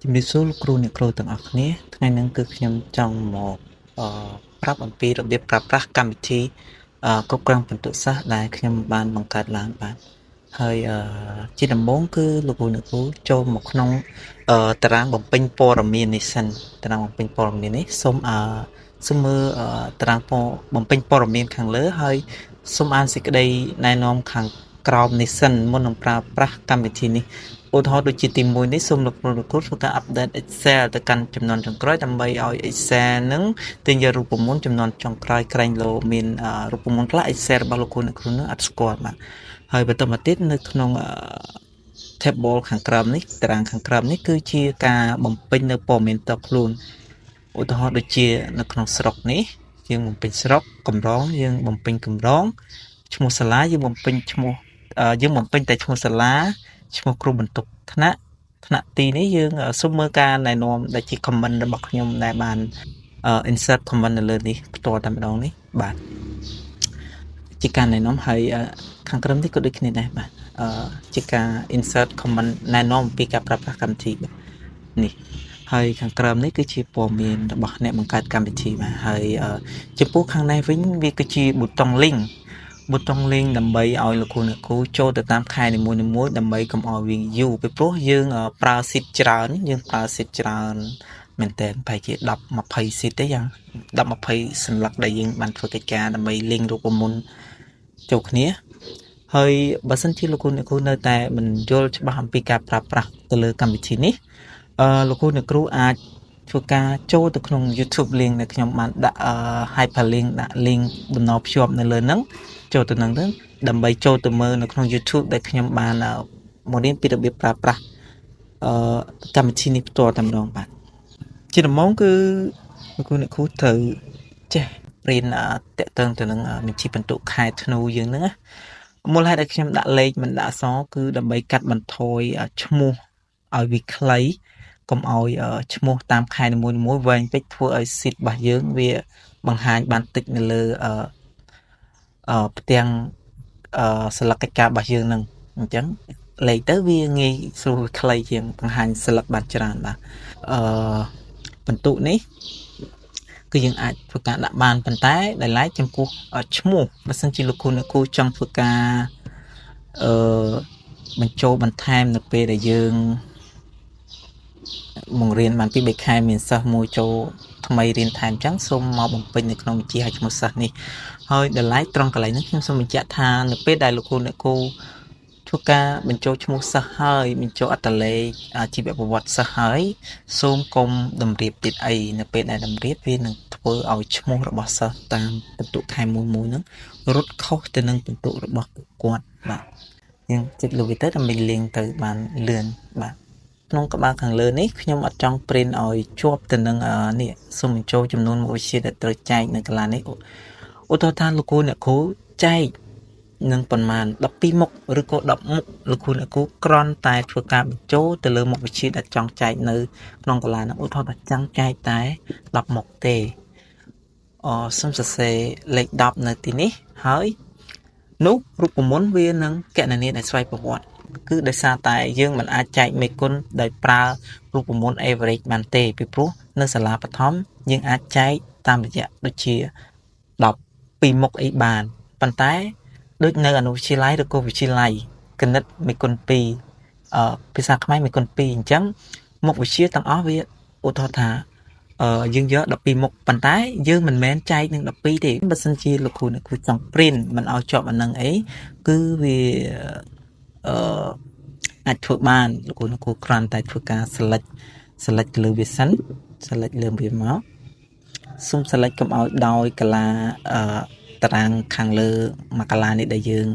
ជំរាបសួរលោកគ្រូអ្នកគ្រូទាំងអស់គ្នាថ្ងៃនេះគឺខ្ញុំចង់មកប្រាប់អំពីរបៀបប្រើប្រាស់កម្មវិធីគ្រប់គ្រងពិន្ទុសាស្ត្រដែលខ្ញុំបានបង្កើតឡើងបាទហើយជាដំបូងគឺលោកគ្រូអ្នកគ្រូចូលមកក្នុងតារាងបំពេញព័ត៌មាននេះសិនតារាងបំពេញព័ត៌មាននេះសូមមើលតារាងបំពេញព័ត៌មានខាងលើហើយសូមអានសេចក្តីណែនាំខាងក្រោមនេះសិនមុននឹងប្រើប្រាស់កម្មវិធីនេះឧទាហរណ៍ដូចជាទី1នេះសូមលោកគ្រូធ្វើការ update Excel ទៅកាន់ចំនួនចុងក្រោយដើម្បីឲ្យ Excel នឹងទាញយករូបមន្តចំនួនចុងក្រោយក្រែងលោមានរូបមន្តខ្លះ Excel របស់លោកគ្រូនឹងអត់ស្គាល់បាទហើយបន្តមកទៀតនៅក្នុងtable ខាងក្រោមនេះតារាងខាងក្រោមនេះគឺជាការបំពេញនៅព័ត៌មានតខ្លួនឧទាហរណ៍ដូចជានៅក្នុងស្រុកនេះយើងបំពេញស្រុកកម្រងយើងបំពេញកម្រងឈ្មោះសាលាយើងបំពេញឈ្មោះយើងបំពេញតែឈ្មោះសាលាឈ្មោះគ្រូបន្ទប់ថ្នាក់ទីនេះយើងសូមមើលការណែនាំដែលជា comment របស់ខ្ញុំដែលបានinsert comment នៅលើនេះផ្ទាល់តែម្ដងនេះបាទជាការណែនាំហើយខាងក្រោមនេះក៏ដូចគ្នាដែរបាទជាការ insert comment ណែនាំអំពីការប្រើប្រាស់កម្មវិធីនេះហើយខាងក្រោមនេះគឺជាព័ត៌មានរបស់អ្នកបង្កើតកម្មវិធីបាទហើយចំពោះខាងនេះវិញវាគឺជាប៊ូតុង link ដើម្បីឲ្យលោកអ្នកគ្រូចូលទៅតាមខែនីមួយៗដើម្បីកុំឲ្យវាយូរពីព្រោះយើងប្រើស៊ីតច្រើនមែនតើប្រហែលជា10 20ស៊ីតទេយ៉ាង10 20សន្លឹកដែលយើងបានធ្វើកិច្ចការដើម្បី link រូបមន្តចូលគ្នាហើយបើសិនជាលោកអ្នកគ្រូនៅតែមិនយល់ច្បាស់អំពីការប្រើប្រាស់ទៅលើកម្មវិធីនេះលោកអ្នកគ្រូអាចធ្វើការចូលទៅក្នុង YouTube link ដែលខ្ញុំបានដាក់hyperlink ដាក់ link តំណភ្ជាប់នៅលើហ្នឹងចូលទៅនឹងទៅដើម្បីចូលទៅមើលនៅក្នុង YouTube ដែលខ្ញុំបានមករៀនពីរបៀបប្រើប្រាស់កម្មវិធីនេះផ្ទាល់តែម្ដងបាទជាដំបូងគឺលោកអ្នកគ្រូត្រូវចេះរៀនតាក់ទងទៅនឹងបញ្ជីពិន្ទុខែធ្នូយើងហ្នឹងណាមូលហេតុដែលខ្ញុំដាក់លេខមិនដាក់អក្សរគឺដើម្បីកាត់បន្ថយឈ្មោះឲ្យវាខ្លីកុំឲ្យឈ្មោះតាមខែនីមួយៗវែងពេកធ្វើឲ្យស៊ីតរបស់យើងវាបង្ហាញបានតិចនៅលើផ្ទាំងស្លឹកកិច្ចការរបស់យើងនឹងអញ្ចឹងលេខទៅវាងាយស្រួលខ្លីជាងបង្ហាញស្លឹកបានច្រើនបាទបន្ទុកនេះគឺយើងអាចធ្វើការដាក់បានប៉ុន្តែដែលឡែកចំពោះឈ្មោះបើសិនជាលោកអ្នកគ្រូចង់ធ្វើការបញ្ចូលបន្ថែមនៅពេលដែលយើងបង្រៀនបានពី3ខែមានសិស្សមួយចូលថ្មីរៀនថែមអញ្ចឹងសូមមកបំពេញនៅក្នុងវិជ្ជាឲ្យឈ្មោះសិស្សនេះហើយដែលឡែកត្រង់កន្លែងនេះខ្ញុំសូមបញ្ជាក់ថានៅពេលដែលលោកអ្នកគ្រូធ្វើការបញ្ចូលឈ្មោះសិស្សហើយបញ្ចូលអត្តលេខជីវប្រវត្តិសិស្សហើយសូមកុំតម្រៀបទៀតអីនៅពេលដែលតម្រៀបវានឹងធ្វើឲ្យឈ្មោះរបស់សិស្សតាមបន្ទុកខែមួយហ្នឹងរត់ខុសទៅនឹងបន្ទុករបស់ពួកគាត់បាទយើងចុចលើវាទៅដើម្បីលៀងទៅបានលឿនបាទក្នុងក្បាលខាងលើនេះខ្ញុំអត់ចង់ print ឲ្យជាប់ទៅនឹងនេះសូមបញ្ចូលចំនួនមុខវិជ្ជាដែលត្រូវចែកនៅកន្លែងនេះឧទាហរណ៍ថាលោកអ្នកគ្រូចែកនឹងប្រមាណ12មុខឬក៏10មុខលោកអ្នកគ្រូគ្រាន់តែធ្វើការបញ្ចូលទៅលើមុខវិជ្ជាដែលចង់ចែកនៅក្នុងកន្លែងនោះឧទាហរណ៍ថាចង់ចែកតែ10មុខទេសូមសរសេរលេខ10នៅទីនេះហើយនោះរូបមន្តវានឹងកណនាដោយស្វ័យប្រវត្តិគឺដោយសារតែយើងមិនអាចចែកមេគុណដោយប្រើរូបមន្ត average បានទេពីព្រោះនៅសាលាបឋមយើងអាចចែកតាមរយៈដូចជា12មុខអីបានប៉ុន្តែដូចនៅអនុវិទ្យាល័យឬក៏វិទ្យាល័យគណិតមេគុណ2ភាសាខ្មែរមេគុណ2អញ្ចឹងមុខវិជ្ជាទាំងអស់វាឧទាហរណ៍ថាយើងយក12មុខប៉ុន្តែយើងមិនមែនចែកនឹង12ទេបើសិនជាលោកគ្រូអ្នកគ្រូចង់ print មិនឲ្យជាប់អានឹងអីគឺវាអាចធ្វើបានលោកគ្រូអ្នកគ្រូគ្រាន់តែធ្វើការ select លើវាសិន select លើវាមកសូម select កុំឲ្យដោយកន្លាតារាងខាងលើមួយកន្លានេះដែលយើង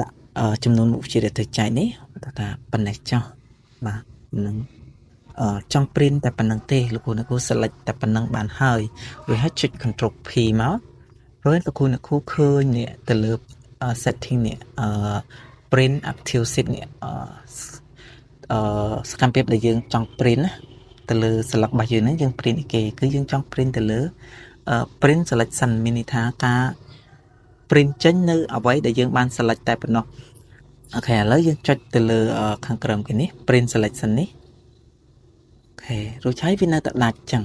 ដាក់ចំនួនមុខវិជ្ជាដែលត្រូវចែកនេះថាប៉ុណ្ណេះចុះបាទនឹងចង់ print តែប៉ុណ្្នឹងទេលោកគ្រូអ្នកគ្រូ select តែប៉ុណ្្នឹងបានហើយរួចហើយចុច Ctrl P មករួចលោកគ្រូអ្នកគ្រូឃើញនេះទៅលើ setting នេះprint active sheet នេះសកម្មភាពដែលយើងចង់ print ណាទៅលើស្លឹករបស់យើងហ្នឹងយើង print គេគឺយើងចង់ print ទៅលើ print selection មានន័យថាការ print ចេញនៅអ្វីដែលយើងបាន select តែប៉ុណ្ណោះអូខេឥឡូវយើងចុចទៅលើខាងក្រោមគេនេះ print selection នេះ ខេរួចហើយវានៅតែដាច់ចឹង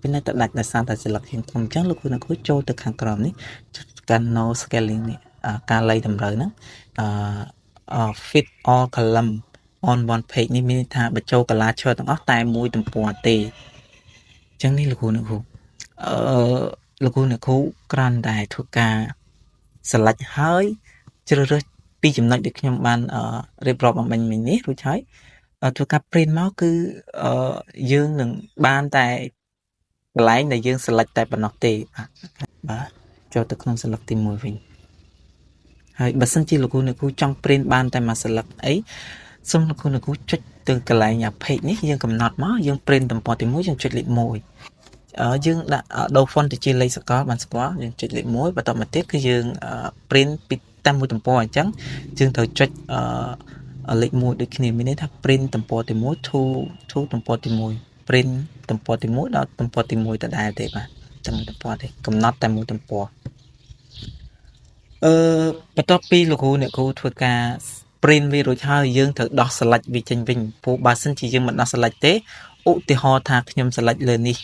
វានៅតែដាច់ដោយសារតែសិលឹកយើងធំចឹងលោកគ្រូអ្នកគ្រូចូលទៅខាងក្រោមនេះកាន់ no scaling នេះការលៃតម្រូវហ្នឹងfit all column on one page នេះមានថាបញ្ចូលកលាឈរទាំងអស់តែមួយទំព័រទេចឹងនេះលោកគ្រូអ្នកគ្រូលោកគ្រូអ្នកគ្រូក្រាន់តែធ្វើការselect ហើយជ្រើសរើសពីចំណុចដែលខ្ញុំបានរៀបរាប់អំបញ្ញមិញនេះរួចហើយធ្វើការ print មកគឺយើងនឹងបានតែកន្លែងដែលយើង select តែប៉ុណ្ណោះទេបាទចូលទៅក្នុង select ទី1វិញហើយបើសិនជាលោកគ្រូអ្នកគ្រូចង់ print បានតែមួយ select អីសូមលោកគ្រូអ្នកគ្រូចុចទៅកន្លែង page នេះយើងកំណត់មកយើង print ទំព័រទី1យើងចុចលេខ1យើងដាក់ដូរ font ទៅជាលេខសកលបានស្គាល់យើងចុចលេខ1បន្តមកទៀតគឺយើង print ពីតាមមួយទំព័រអញ្ចឹងយើងត្រូវចុចលេខ1ដូចគ្នាមានន័យថា print ទំព័រទី1 to ទំព័រទី1 print ទំព័រទី1ដល់ទំព័រទី1ដដែលទេបាទតែមួយទំព័រទេកំណត់តែមួយទំព័របន្ទាប់ពីលោកគ្រូអ្នកគ្រូធ្វើការ print វារួចហើយយើងត្រូវដោះ select វាចេញវិញព្រោះបើសិនជាយើងមិនដោះ select ទេឧទាហរណ៍ថាខ្ញុំ select លើនេះ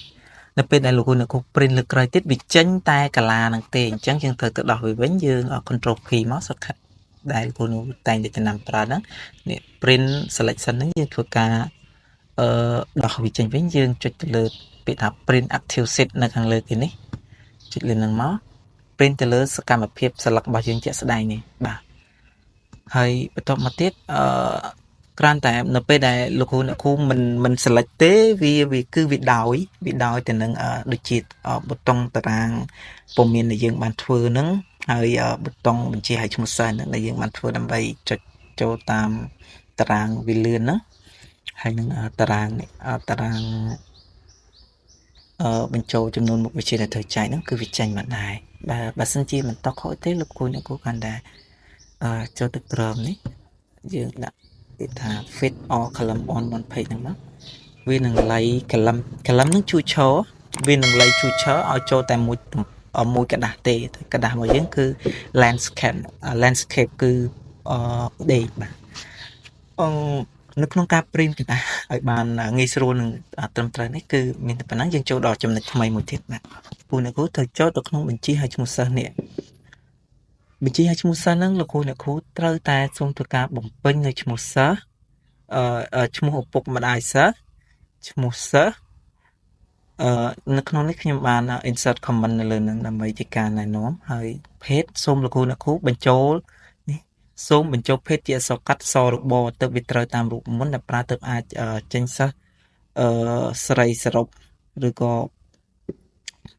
នៅពេលដែលលោកគ្រូអ្នកគ្រូ print លើក្រោយទៀតវាចេញតែកាឡាហ្នឹងទេអញ្ចឹងយើងត្រូវទៅដោះវាវិញយើង control P មក shortcut ដែលលោកគ្រូតែងតែចំណាំប្រើហ្នឹងនេះ print selection ហ្នឹងយើងធ្វើការដោះវាចេញវិញយើងចុចទៅលើពាក្យថា print active set នៅខាងលើគេនេះចុចលើហ្នឹងមក print ទៅលើសកម្មភាព select របស់យើងជាក់ស្ដែងនេះបាទហើយបន្ទាប់មកទៀតគ្រាន់តែនៅពេលដែលលោកគ្រូអ្នកគ្រូមិន select ទេវាគឺវាដោយទៅនឹងដូចជាប៊ូតុងតារាងព័ត៌មានដែលយើងបានធ្វើហ្នឹងហើយប៊ូតុងបញ្ជាឲ្យឈ្មោះសិស្សហ្នឹងដែលយើងបានធ្វើដើម្បីចុចចូលតាមតារាងវាលឿនហ្នឹងហើយនឹងតារាងបញ្ចូលចំនួនមុខវិជ្ជាដែលត្រូវចែកហ្នឹងគឺវាចេញមកដែរបើសិនជាមិនតខុសទេលោកគ្រូអ្នកគ្រូកាន់តែចូលទៅក្រោមនេះយើងដាក់គេថា fit all column on one page ហ្នឹងមកវានឹងលៃ column ហ្នឹងជួយឈរវានឹងលៃជួយឈរឲ្យចូលតែមួយកដាស់ទេកដាស់របស់យើងគឺ landscape គឺដេកបាទនៅក្នុងការ print កដាស់ឲ្យបានងាយស្រួលនឹងត្រឹមត្រូវនេះគឺមានតែប៉ុណ្ណឹងយើងចូលដល់ចំណុចថ្មីមួយទៀតបាទពូអ្នកគ្រូត្រូវចូលទៅក្នុងបញ្ជីឲ្យឈ្មោះសិស្សនេះបញ្ជីឲ្យឈ្មោះសិស្សហ្នឹងលោកគ្រូអ្នកគ្រូត្រូវតែសូមធ្វើការបំពេញនៅឈ្មោះសិស្សឈ្មោះឪពុកម្ដាយសិស្សឈ្មោះសិស្សនៅក្នុងនេះខ្ញុំបាន insert comment នៅលើនឹងដើម្បីជាការណែនាំហើយភេទសូមលោកគ្រូអ្នកគ្រូបញ្ចូលនេះសូមបញ្ចូលភេទជាអក្សរកាត់សរបទៅវាត្រូវតាមរូបមន្តដែលប្រើទៅអាចចេញសិស្សស្រីសរុបឬក៏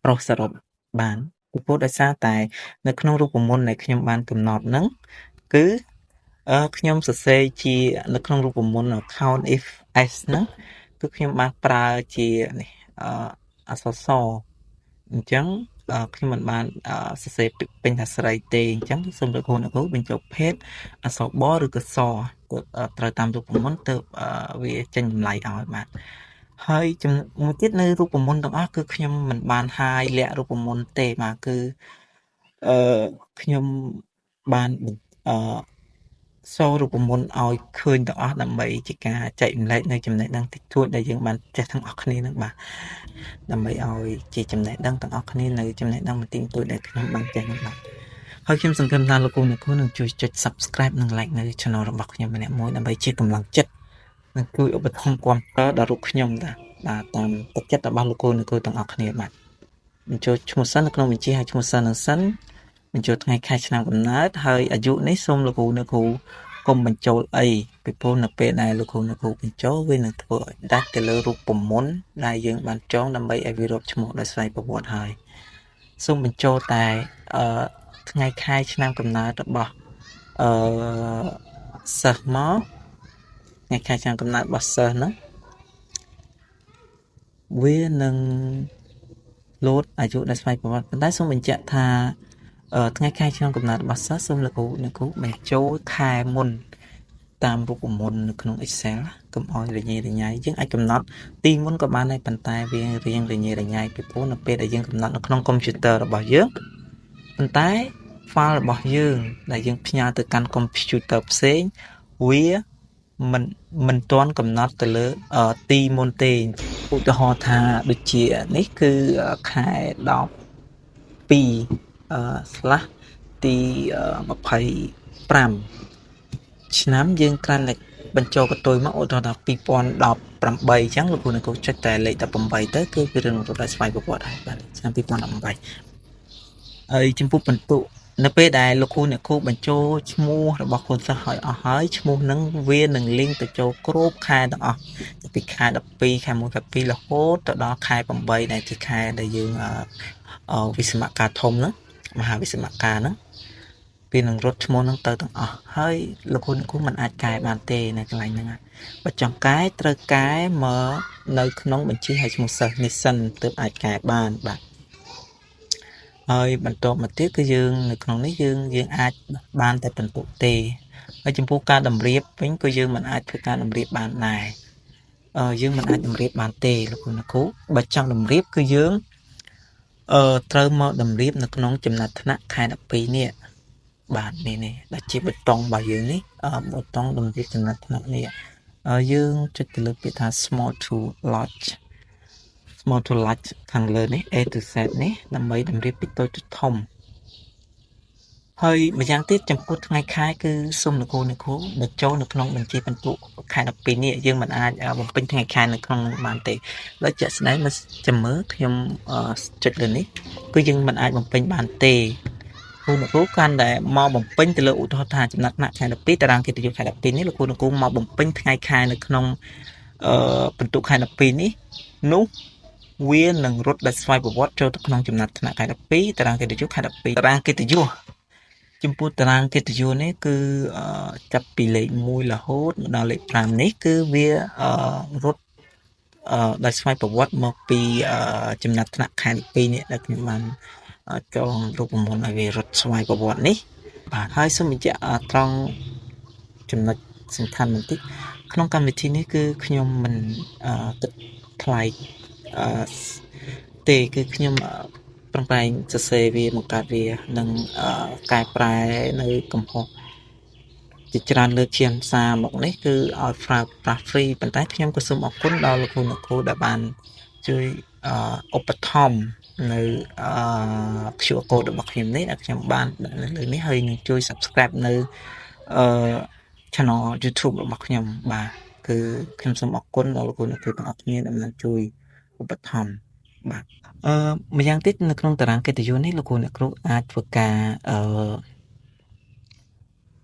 ប្រុសសរុបបានពីព្រោះដោយសារតែនៅក្នុងរូបមន្តដែលខ្ញុំបានកំណត់ហ្នឹងគឺខ្ញុំសរសេរជានៅក្នុងរូបមន្ត count if s ហ្នឹងគឺខ្ញុំបានប្រើជានេះអក្សរសអញ្ចឹងខ្ញុំមិនបានសរសេរពេញថាស្រីទេអញ្ចឹងសូមលោកគ្រូអ្នកគ្រូបញ្ចូលភេទអក្សរបឬក៏សត្រូវតាមរូបមន្តទៅវាចេញតម្លៃឲ្យបាទហើយមួយទៀតនៅរូបមន្តទាំងអស់គឺខ្ញុំមិនបានហាយលាក់រូបមន្តទេបាទគឺខ្ញុំបានសូរូបមន្តឲ្យឃើញទាំងអស់ដើម្បីជាការចែកម្លែកនៅចំណេះដឹងតិចតួចដែលយើងបានចេះទាំងអស់គ្នានឹងបាទដើម្បីឲ្យជាចំណេះដឹងទាំងអស់គ្នានៅចំណេះដឹងបន្តិចតួចដែលខ្ញុំបានចេះនឹងបាទហើយខ្ញុំសង្ឃឹមថាលោកគ្រូអ្នកគ្រូនឹងជួយចុច subscribe និង like នៅ channel របស់ខ្ញុំម្នាក់មួយដើម្បីជាកម្លាំងចិត្តនិងជួយឧបត្ថម្ភគាំទ្រដល់រូបខ្ញុំបាទតាមទឹកចិត្តរបស់លោកគ្រូអ្នកគ្រូទាំងអស់គ្នាបាទបញ្ចូលឈ្មោះសិននៅក្នុងបញ្ជីឲ្យឈ្មោះសិននឹងសិនបញ្ចូលថ្ងៃខែឆ្នាំកំណើតហើយអាយុនេះសូមលោកគ្រូអ្នកគ្រូកុំបញ្ចូលអីពីព្រោះនៅពេលដែលលោកគ្រូអ្នកគ្រូបញ្ចូលវានឹងធ្វើឲ្យដាច់ទៅលើរូបមន្តដែលយើងបានចងដើម្បីឲ្យវារាប់ឈ្មោះដោយស្វ័យប្រវត្តិហើយសូមបញ្ចូលតែថ្ងៃខែឆ្នាំកំណើតរបស់សិស្សមកថ្ងៃខែឆ្នាំកំណើតរបស់សិស្សហ្នឹងវានឹងលោតអាយុដោយស្វ័យប្រវត្តិប៉ុន្តែសូមបញ្ជាក់ថាថ្ងៃខែឆ្នាំកំណើតរបស់សិស្សសូមលោកគ្រូអ្នកគ្រូបញ្ចូលខែមុនតាមរូបមន្តនៅក្នុង Excel កុំឲ្យរញ៉េរញ៉ៃយើងអាចកំណត់ទីមុនក៏បានដែរប៉ុន្តែវារៀងរញ៉េរញ៉ៃពីព្រោះនៅពេលដែលយើងកំណត់នៅក្នុងកុំព្យូទ័ររបស់យើងប៉ុន្តែ file របស់យើងដែលយើងផ្ញើទៅកាន់កុំព្យូទ័រផ្សេងវាមិនទាន់កំណត់ទៅលើទីមុនទេ ឧទាហរណ៍ថាដូចជានេះគឺខែ12slash ទី25ឆ្នាំយើងក្រានលេខបញ្ចូលកតុយមកឧទាហរណ៍ថា2018អញ្ចឹងលោកគ្រូអ្នកគ្រូចុចតែលេខ18ទៅគឺវារឿងរត់ដែលស្វ័យប្រវត្តិហើយបាទឆ្នាំ2018ហើយចំពោះបន្ទុកនៅពេលដែលលោកគ្រូអ្នកគ្រូបញ្ចូលឈ្មោះរបស់កូនសិស្សឲ្យអស់ហើយឈ្មោះហ្នឹងវានឹងលីងទៅចូលគ្រប់ខែទាំងអស់ពីខែ12ខែ1ខែ2រហូតទៅដល់ខែ8ដែលជាខែដែលយើងវិស្សមការធំហ្នឹងមហាវិស្សមការហ្នឹងវានឹងរត់ឈ្មោះហ្នឹងទៅទាំងអស់ហើយលោកគ្រូអ្នកគ្រូមិនអាចកែបានទេនៅកន្លែងហ្នឹងបើចង់កែត្រូវកែមកនៅក្នុងបញ្ជីឲ្យឈ្មោះសិស្សនេះសិនទើបអាចកែបានបាទហើយបន្តមកទៀតគឺយើងនៅក្នុងនេះយើងអាចបានតែបន្ទុកទេហើយចំពោះការតម្រៀបវិញក៏យើងមិនអាចធ្វើការតម្រៀបបានដែរយើងមិនអាចតម្រៀបបានទេលោកគ្រូអ្នកគ្រូបើចង់តម្រៀបគឺយើងត្រូវមកតម្រៀបនៅក្នុងចំណាត់ថ្នាក់ខែ12នេះបាទនេះដែលជាបតុងរបស់យើងនេះបតុងតម្រៀបចំណាត់ថ្នាក់នេះយើងចុចទៅលើពាក្យថា small to large ខាងលើនេះ A to Z នេះដើម្បីតម្រៀបពីតូចទៅធំហើយម្យ៉ាងទៀតចំពោះថ្ងៃខែគឺសូមលោកគ្រូបញ្ចូលនៅក្នុងបញ្ជីបន្ទុកខែ12នេះយើងមិនអាចបំពេញថ្ងៃខែនៅក្នុងបានទេដោយជាក់ស្ដែងមកចាំមើលខ្ញុំចុចលើនេះគឺយើងមិនអាចបំពេញបានទេគ្រូអ្នកគ្រូកាន់តែមកបំពេញទៅលើឧទាហរណ៍ថាចំណាត់ថ្នាក់ខែ12តារាងកិត្តិយសខែ12នេះលោកគ្រូអ្នកគ្រូមកបំពេញថ្ងៃខែនៅក្នុងបន្ទុកខែ12នេះនោះវានឹងរត់ដោយស្វ័យប្រវត្តិចូលទៅក្នុងចំណាត់ថ្នាក់ខែ12តារាងកិត្តិយសខែ12តារាងកិត្តិយសចំពោះតារាងកិត្តិយសនេះគឺចាប់ពីលេខ1រហូតដល់លេខ5នេះគឺវារត់ដោយស្វ័យប្រវត្តិមកពីចំណាត់ថ្នាក់ខែ12នេះដែលខ្ញុំបានចងរូបមន្តឲ្យវារត់ស្វ័យប្រវត្តិនេះបាទហើយសូមបញ្ជាក់ត្រង់ចំណុចសំខាន់បន្តិចក្នុងកម្មវិធីនេះគឺខ្ញុំមិនគិតថ្លៃទេគឺខ្ញុំប្រឹងប្រែងសរសេរវាបង្កើតវានិងកែប្រែនៅកំហុសជាច្រើនលើកជាភាសាមកនេះគឺឲ្យប្រើប្រាស់ free ប៉ុន្តែខ្ញុំក៏សូមអរគុណដល់លោកគ្រូដែលបានជួយឧបត្ថម្ភនៅ QR code របស់ខ្ញុំនេះដែលខ្ញុំបាននៅលើនេះហើយនឹងជួយ subscribe នៅchannel YouTube របស់ខ្ញុំបាទគឺខ្ញុំសូមអរគុណដល់លោកគ្រូទាំងអស់គ្នាដែលបានជួយឧបត្ថម្ភបាទម្យ៉ាងទៀតនៅក្នុងតារាងកិត្តិយសនេះលោកគ្រូអ្នកគ្រូអាចធ្វើការ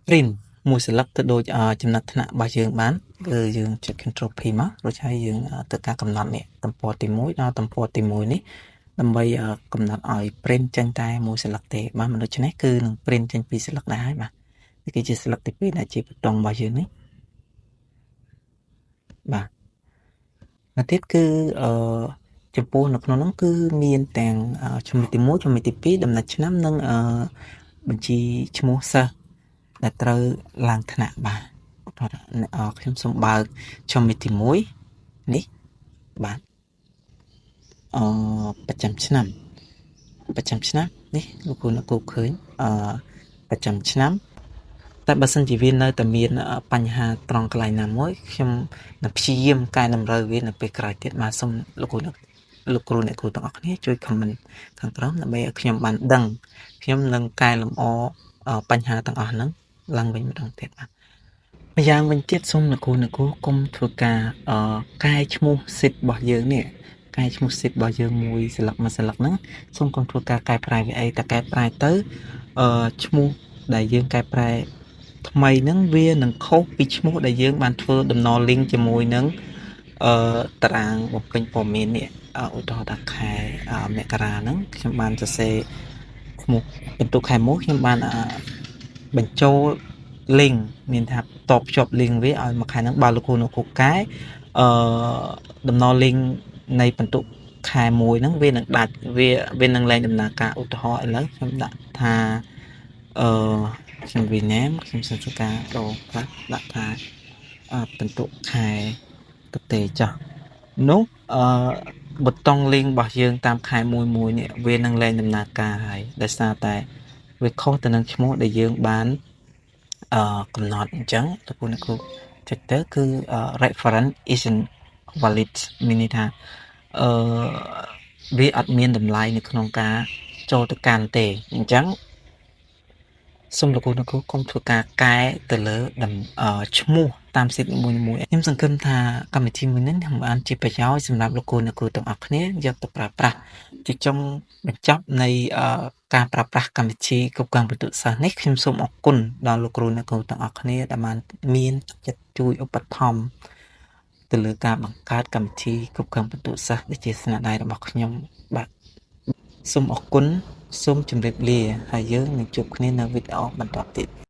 print មួយស្លឹកទៅដូចចំណាត់ថ្នាក់របស់យើងបានគឺយើងចុច Control P មករួចហើយយើងធ្វើការកំណត់នេះទំព័រទី1ដល់ទំព័រទី1នេះដើម្បីកំណត់ឲ្យ print ចេញតែមួយស្លឹកទេបាទដូច្នេះគឺនឹង print ចេញពីរស្លឹកដែរហើយបាទនេះគឺជាស្លឹកទី2ដែលជាបតុងរបស់យើងនេះបាទហើយទៀតគឺចំពោះនៅក្នុងនោះគឺមានទាំងជំនួយទី1ជំនួយទី2ដំណាច់ឆ្នាំនិងបញ្ជីឈ្មោះសិស្សដែលត្រូវឡើងថ្នាក់បាទខ្ញុំសូមបើកជំនួយទី1នេះបាទប្រចាំឆ្នាំនេះលោកគ្រូអ្នកគ្រូឃើញប្រចាំឆ្នាំតែបើសិនជាវានៅតែមានបញ្ហាត្រង់កន្លែងណាមួយខ្ញុំនឹងព្យាយាមកែតម្រូវវានៅពេលក្រោយទៀតបាទសូមលោកគ្រូអ្នកគ្រូទាំងអស់គ្នាជួយ comment ខាងក្រោមដើម្បីឲ្យខ្ញុំបានដឹងខ្ញុំនឹងកែលម្អបញ្ហាទាំងអស់ហ្នឹងឡើងវិញម្ដងទៀតបាទម្យ៉ាងវិញទៀតសូមលោកគ្រូកុំធ្វើការកែឈ្មោះសិទ្ធិរបស់យើងនេះកែឈ្មោះសិទ្ធិរបស់យើងមួយស្លឹកហ្នឹងសូមកុំធ្វើការកែប្រែវាអីតែកែប្រែទៅឈ្មោះដែលយើងកែប្រែថ្មីហ្នឹងវានឹងខុសពីឈ្មោះដែលយើងបានធ្វើដំណ link ជាមួយនឹងតារាងបំពេញព័ត៌មាននេះឧទាហរណ៍ថាខែមករាហ្នឹងខ្ញុំបានសរសេរឈ្មោះបន្ទុកខែ1ខ្ញុំបានបញ្ចូល link មានថាតបភ្ជាប់ link វាឲ្យមួយខែហ្នឹងបើលោកគ្រូកែដំណ link នៃបន្ទុកខែ1ហ្នឹងវានឹងដាច់វានឹងលែងដំណើរការឧទាហរណ៍ឥឡូវខ្ញុំដាក់ថាខ្ញុំ rename ខ្ញុំសិក្សាការដូរខ្លះដាក់ថាបន្ទុកខែកតេចាស់នោះប៊ូតុង link របស់យើងតាមខែមួយនេះវានឹងលែងដំណើរការហើយដោយសារតែវាខុសទៅនឹងឈ្មោះដែលយើងបានកំណត់អញ្ចឹងលោកគ្រូចុចទៅគឺreference isn't valid មានន័យថាវាអត់មានតម្លៃនៅក្នុងការចូលទៅកាន់ទេអញ្ចឹងសូមលោកគ្រូអ្នកគ្រូកុំធ្វើការកែទៅលើឈ្មោះតាមសិទ្ធិមួយៗខ្ញុំសង្ឃឹមថាកម្មវិធីមួយនេះនឹងបានជាប្រយោជន៍សម្រាប់លោកគ្រូអ្នកគ្រូទាំងអស់គ្នាយកទៅប្រើប្រាស់ជាចុងបញ្ចប់នៃការប្រើប្រាស់កម្មវិធីគ្រប់គ្រងបន្ទុកសិស្សនេះខ្ញុំសូមអរគុណដល់លោកគ្រូអ្នកគ្រូទាំងអស់គ្នាដែលបានមានចិត្តជួយឧបត្ថម្ភទៅលើការបង្កើតកម្មវិធីគ្រប់គ្រងបន្ទុកសិស្សដែលជាស្នាដៃរបស់ខ្ញុំបាទសូមអរគុណសូមជម្រាបលាហើយយើងនឹងជួបគ្នានៅវីដេអូបន្តទៀត